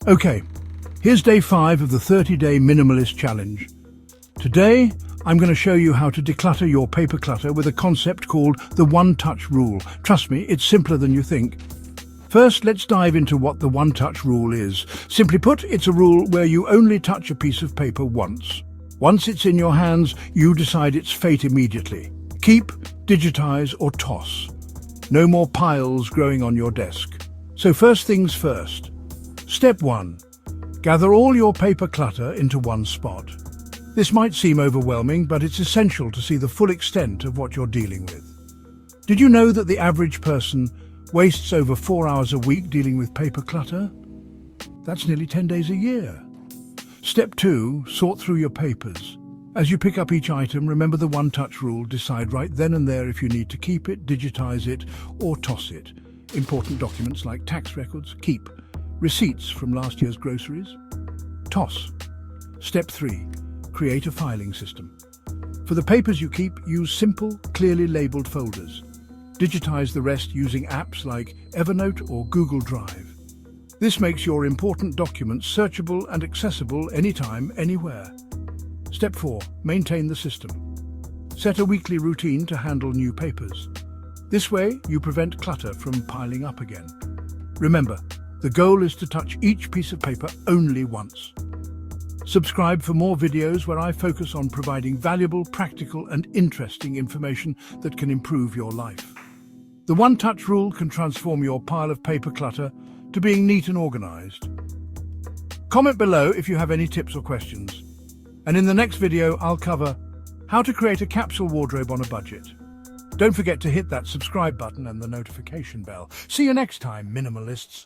Okay, here's day 5 of the 30-day minimalist challenge. Today, I'm going to show you how to declutter your paper clutter with a concept called the one-touch rule. Trust me, it's simpler than you think. First, let's dive into what the one-touch rule is. Simply put, it's a rule where you only touch a piece of paper once. Once it's in your hands, you decide its fate immediately. Keep, digitize, or toss. No more piles growing on your desk. So first things first. Step 1. Gather all your paper clutter into one spot. This might seem overwhelming, but it's essential to see the full extent of what you're dealing with. Did you know that the average person wastes over 4 hours a week dealing with paper clutter? That's nearly 10 days a year. Step 2. Sort through your papers. As you pick up each item, remember the one-touch rule. Decide right then and there if you need to keep it, digitize it, or toss it. Important documents like tax records, keep. Receipts from last year's groceries, toss. Step 3. Create a filing system. For the papers you keep, use simple, clearly labeled folders. Digitize the rest using apps like Evernote or Google Drive. This makes your important documents searchable and accessible anytime, anywhere. Step 4. Maintain the system. Set a weekly routine to handle new papers. This way, you prevent clutter from piling up again. Remember, the goal is to touch each piece of paper only once. Subscribe for more videos where I focus on providing valuable, practical, and interesting information that can improve your life. The one-touch rule can transform your pile of paper clutter to being neat and organized. Comment below if you have any tips or questions. And in the next video, I'll cover how to create a capsule wardrobe on a budget. Don't forget to hit that subscribe button and the notification bell. See you next time, minimalists.